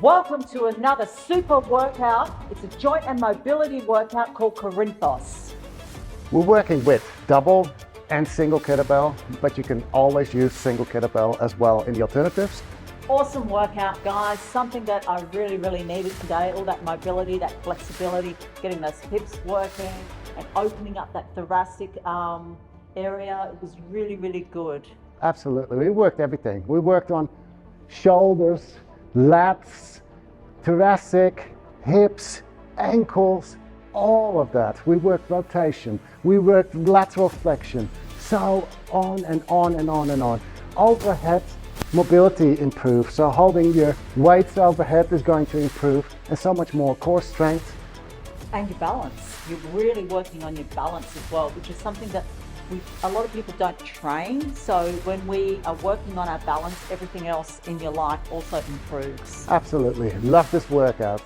Welcome to another super workout. It's a joint and mobility workout called Corinthos. We're working with double and single kettlebell, but you can always use single kettlebell as well in the alternatives. Awesome workout, guys. Something that I really needed today. All that mobility, that flexibility, getting those hips working and opening up that thoracic area. It was really good. Absolutely, we worked everything. We worked on shoulders, lats, thoracic, hips, ankles, all of that. We worked rotation, we worked lateral flexion, so on and on and on and on. Overhead mobility improves, so holding your weights overhead is going to improve, and so much more. Core strength. And your balance. You're really working on your balance as well, which is something that a lot of people don't train. So when we are working on our balance, everything else in your life also improves. Absolutely, love this workout.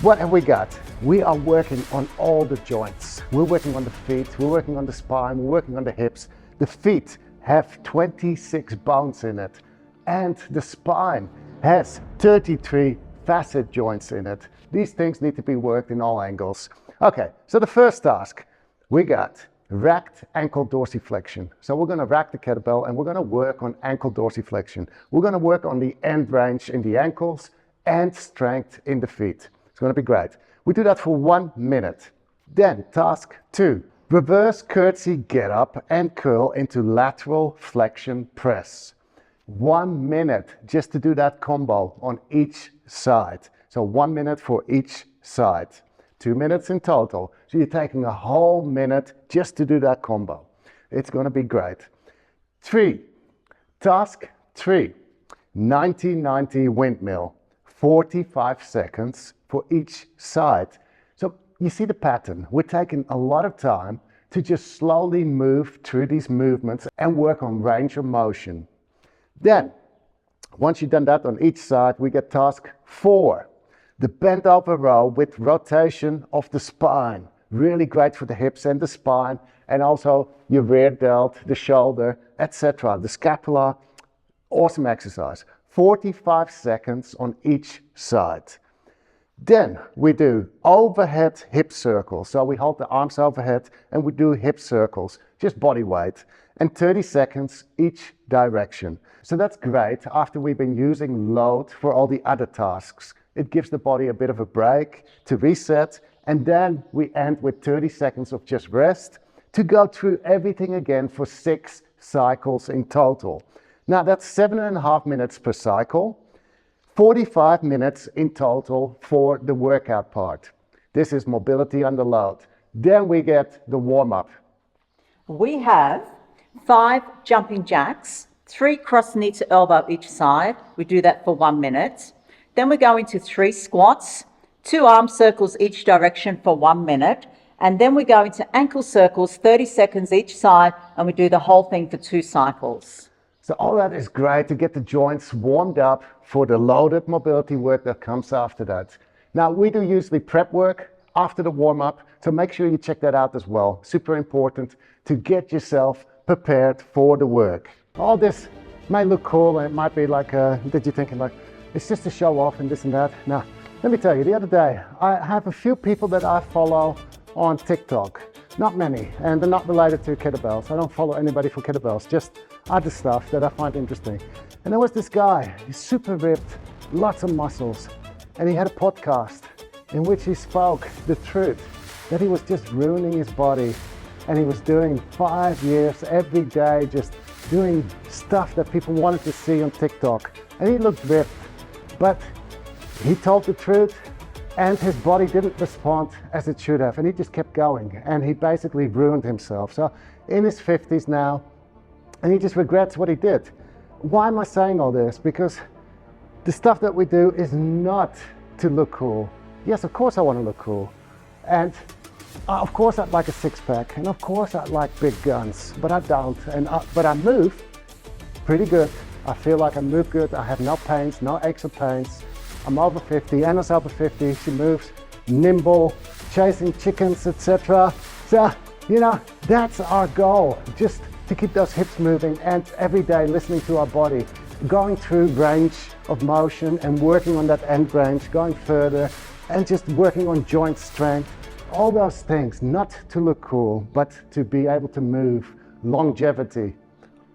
What have we got? We are working on all the joints. We're working on the feet, we're working on the spine, we're working on the hips. The feet have 26 bones in it, and the spine has 33 facet joints in it. These things need to be worked in all angles. Okay, so the first task, we got racked ankle dorsiflexion. So we're going to rack the kettlebell and we're going to work on ankle dorsiflexion. We're going to work on the end range in the ankles and strength in the feet. It's going to be great. We do that for 1 minute. Then task 2, reverse curtsy get up and curl into lateral flexion press. 1 minute just to do that combo on each side. So 1 minute for each side. 2 minutes in total. So you're taking a whole minute just to do that combo. It's going to be great. Task 3, 90-90 windmill, 45 seconds for each side. So you see the pattern. We're taking a lot of time to just slowly move through these movements and work on range of motion. Then, once you've done that on each side, we get task 4. The bent over row with rotation of the spine. Really great for the hips and the spine, and also your rear delt, the shoulder, etc. The scapula. Awesome exercise. 45 seconds on each side. Then we do overhead hip circles. So we hold the arms overhead and we do hip circles, just body weight, and 30 seconds each direction. So that's great after we've been using load for all the other tasks. It gives the body a bit of a break to reset, and then we end with 30 seconds of just rest to go through everything again for 6 cycles in total. Now that's 7.5 minutes per cycle, 45 minutes in total for the workout part. This is mobility under load. Then we get the warm-up. We have 5 jumping jacks, 3 cross knee to elbow each side. We do that for 1 minute. Then we go into 3 squats, 2 arm circles each direction for 1 minute. And then we go into ankle circles, 30 seconds each side, and we do the whole thing for 2 cycles. So all that is great to get the joints warmed up for the loaded mobility work that comes after that. Now we do usually prep work after the warm-up, so make sure you check that out as well. Super important to get yourself prepared for the work. All this might look cool and it might be like, that you're thinking like, it's just to show off and this and that. Now, let me tell you, the other day, I have a few people that I follow on TikTok. Not many, and they're not related to kettlebells. I don't follow anybody for kettlebells, just other stuff that I find interesting. And there was this guy, he's super ripped, lots of muscles, and he had a podcast in which he spoke the truth that he was just ruining his body, and he was doing 5 years every day, just doing stuff that people wanted to see on TikTok. And he looked ripped, but he told the truth, and his body didn't respond as it should have, and he just kept going, and he basically ruined himself. So in his 50s now, and he just regrets what he did. Why am I saying all this? Because the stuff that we do is not to look cool. Yes, of course I want to look cool, and of course I'd like a six-pack, and of course I'd like big guns, but I don't. But I move pretty good. I feel like I move good. I have no pains, no aches or pains. I'm over 50, Anna's over 50, she moves nimble, chasing chickens, etc. So, you know, that's our goal, just to keep those hips moving and every day listening to our body. going through range of motion and working on that end range, going further and just working on joint strength. All those things, not to look cool, but to be able to move, longevity.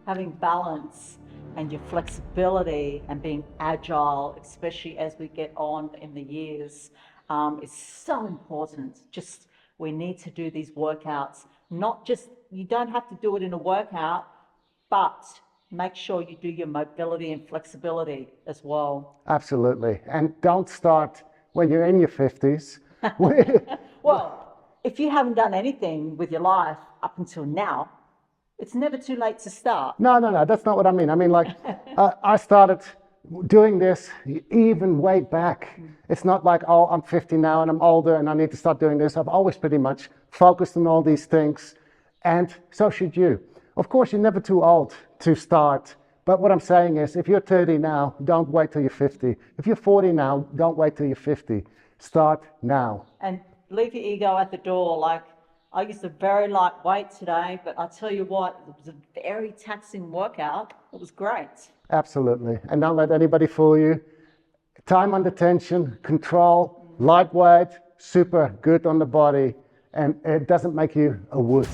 Having balance and your flexibility and being agile, especially as we get on in the years, is so important. Just, we need to do these workouts, not just, you don't have to do it in a workout, but make sure you do your mobility and flexibility as well. Absolutely. And don't start when you're in your 50s. Well, if you haven't done anything with your life up until now, it's never too late to start. No, that's not what I mean. I mean, like, I started doing this even way back. It's not like, oh, I'm 50 now and I'm older and I need to start doing this. I've always pretty much focused on all these things, and so should you. Of course, you're never too old to start. But what I'm saying is, if you're 30 now, don't wait till you're 50. If you're 40 now, don't wait till you're 50. Start now. And leave your ego at the door. Like, I used a very light weight today, but I'll tell you what, it was a very taxing workout. It was great. Absolutely. And don't let anybody fool you. Time under tension, control, lightweight, super good on the body, and it doesn't make you a wuss.